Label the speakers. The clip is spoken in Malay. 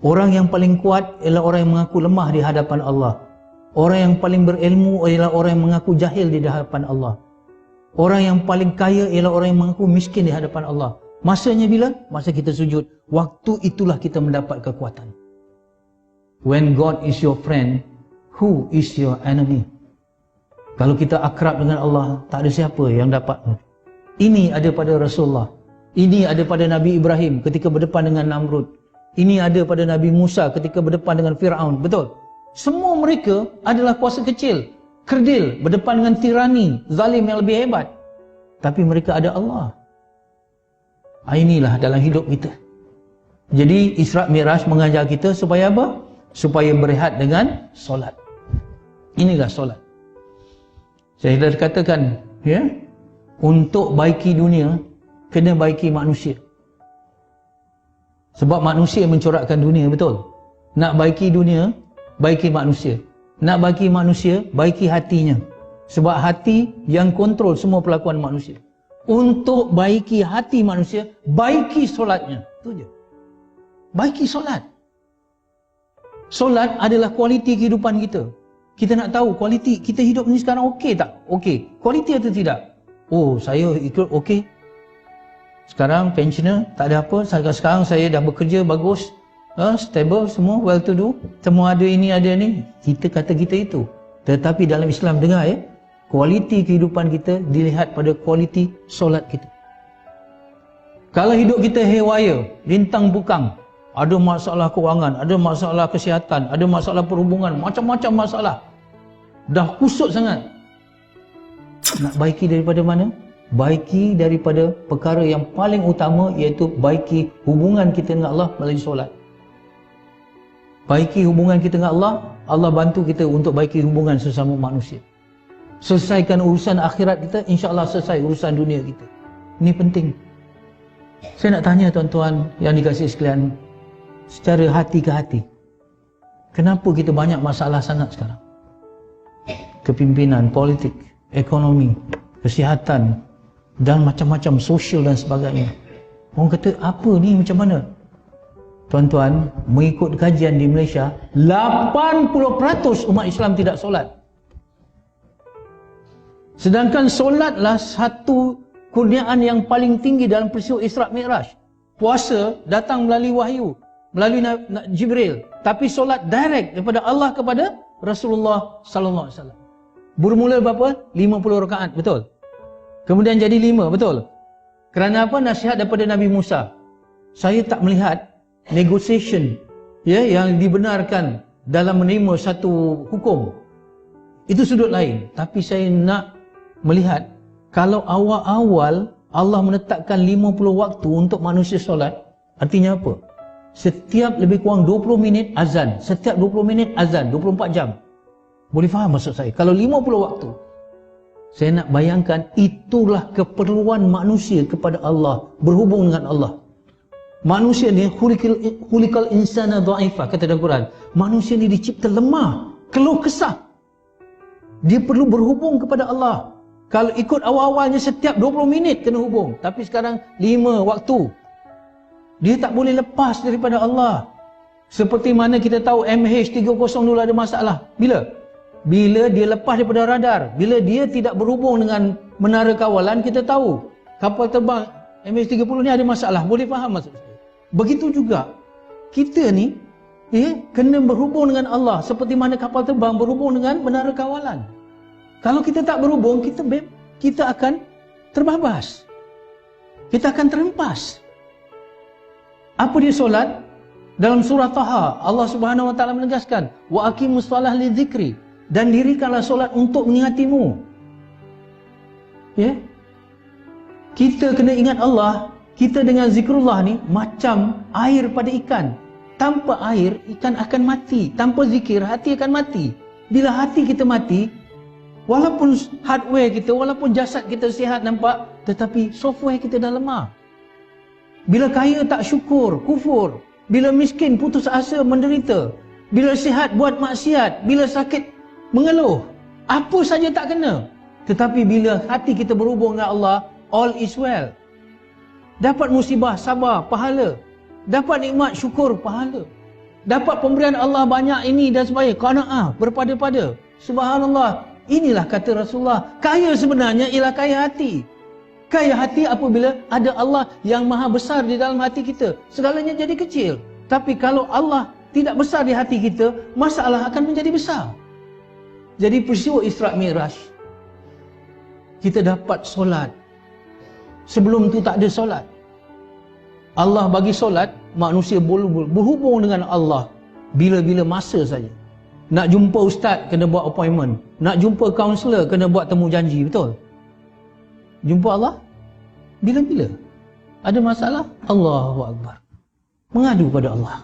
Speaker 1: Orang yang paling kuat ialah orang yang mengaku lemah di hadapan Allah. Orang yang paling berilmu ialah orang yang mengaku jahil di hadapan Allah. Orang yang paling kaya ialah orang yang mengaku miskin di hadapan Allah. Masanya bila? Masa kita sujud. Waktu itulah kita mendapat kekuatan. When God is your friend, who is your enemy? Kalau kita akrab dengan Allah, tak ada siapa yang dapat. Ini ada pada Rasulullah. Ini ada pada Nabi Ibrahim ketika berdepan dengan Namrud. Ini ada pada Nabi Musa ketika berdepan dengan Fir'aun. Betul? Semua mereka adalah kuasa kecil, kerdil, berdepan dengan tirani, zalim yang lebih hebat. Tapi mereka ada Allah. Inilah dalam hidup kita. Jadi Isra' Mi'raj mengajar kita supaya apa? Supaya berehat dengan solat. Inilah solat. Saya dah katakan, ya, untuk baiki dunia, kena baiki manusia. Sebab manusia mencorakkan dunia, betul? Nak baiki dunia, baiki manusia. Nak baiki manusia, baiki hatinya. Sebab hati yang kontrol semua perlakuan manusia. Untuk baiki hati manusia, baiki solatnya. Itu je. Baiki solat. Solat adalah kualiti kehidupan kita. Kita nak tahu kualiti kita hidup ni sekarang okey tak? Okey. Kualiti atau tidak? Oh, saya ikut okey. Sekarang pensioner, tak ada apa. Sekarang saya dah bekerja bagus, stable, semua well to do. Semua ada ini, ada ni. Kita kata kita itu. Tetapi dalam Islam, dengar ya, kualiti kehidupan kita dilihat pada kualiti solat kita. Kalau hidup kita haywire, lintang bukang, ada masalah kewangan, ada masalah kesihatan, ada masalah perhubungan, macam-macam masalah, dah kusut sangat. Nak baiki daripada mana? Baiki daripada perkara yang paling utama, iaitu baiki hubungan kita dengan Allah melalui solat. Baiki hubungan kita dengan Allah, Allah bantu kita untuk baiki hubungan sesama manusia. Selesaikan urusan akhirat kita, insya-Allah selesai urusan dunia kita. Ini penting. Saya nak tanya tuan-tuan yang dikasihi sekalian, secara hati ke hati, kenapa kita banyak masalah sangat sekarang? Kepimpinan, politik, ekonomi, kesihatan, dan macam-macam sosial dan sebagainya. Orang kata, apa ni, macam mana? Tuan-tuan, mengikut kajian di Malaysia, 80% umat Islam tidak solat. Sedangkan solatlah satu kurniaan yang paling tinggi dalam peristiwa Isra' Mi'raj. Puasa datang melalui wahyu, melalui Jibril. Tapi solat direct daripada Allah kepada Rasulullah sallallahu alaihi wasallam. Bermula berapa? 50 rakaat, betul? Kemudian jadi 5, betul? Kerana apa? Nasihat daripada Nabi Musa. Saya tak melihat negotiation, ya, yang dibenarkan dalam menerima satu hukum. Itu sudut lain. Tapi saya nak melihat, kalau awal-awal Allah menetapkan 50 waktu untuk manusia solat, artinya apa? Setiap lebih kurang 20 minit azan. Setiap 20 minit azan, 24 jam. Boleh faham maksud saya? Kalau 50 waktu, saya nak bayangkan itulah keperluan manusia kepada Allah, berhubung dengan Allah. Manusia ni khuliqal insana dha'ifa, kata dalam Quran. Manusia ni dicipta lemah, keluh kesah. Dia perlu berhubung kepada Allah. Kalau ikut awal-awalnya setiap 20 minit kena hubung, tapi sekarang 5 waktu. Dia tak boleh lepas daripada Allah. Seperti mana kita tahu MH370 dulu ada masalah. Bila? Bila dia lepas daripada radar, bila dia tidak berhubung dengan menara kawalan, kita tahu kapal terbang MH30 ni ada masalah. Boleh faham maksud saya? Begitu juga kita ni, kena berhubung dengan Allah seperti mana kapal terbang berhubung dengan menara kawalan. Kalau kita tak berhubung, kita akan terbabas. Kita akan terhempas. Apa dia solat? Dalam surah Taha, Allah Subhanahu wa taala menegaskan, wa aqimus shalah lidzikri, dan dirikanlah solat untuk mengingatimu. Ya? Kita kena ingat Allah. Kita dengan zikrullah ni macam air pada ikan. Tanpa air, ikan akan mati. Tanpa zikir, hati akan mati. Bila hati kita mati, walaupun hardware kita, walaupun jasad kita sihat nampak, tetapi software kita dah lemah. Bila kaya tak syukur, kufur. Bila miskin putus asa, menderita. Bila sihat buat maksiat. Bila sakit mengeluh. Apa saja tak kena. Tetapi bila hati kita berhubung dengan Allah, all is well. Dapat musibah, sabar, pahala. Dapat nikmat, syukur, pahala. dapat pemberian Allah banyak ini dan sebagainya, qanaah, berpada-pada. Subhanallah, inilah kata Rasulullah, kaya sebenarnya ialah kaya hati. Kaya hati apabila ada Allah yang maha besar di dalam hati kita, segalanya jadi kecil. Tapi kalau Allah tidak besar di hati kita, masalah akan menjadi besar. Jadi peristiwa Isra' Mi'raj, kita dapat solat. Sebelum tu tak ada solat. Allah bagi solat, manusia boleh berhubung dengan Allah bila-bila masa saja. Nak jumpa ustaz, kena buat appointment. Nak jumpa kaunselor, kena buat temu janji, betul? Jumpa Allah bila-bila. Ada masalah, Allahu Akbar, mengadu pada Allah.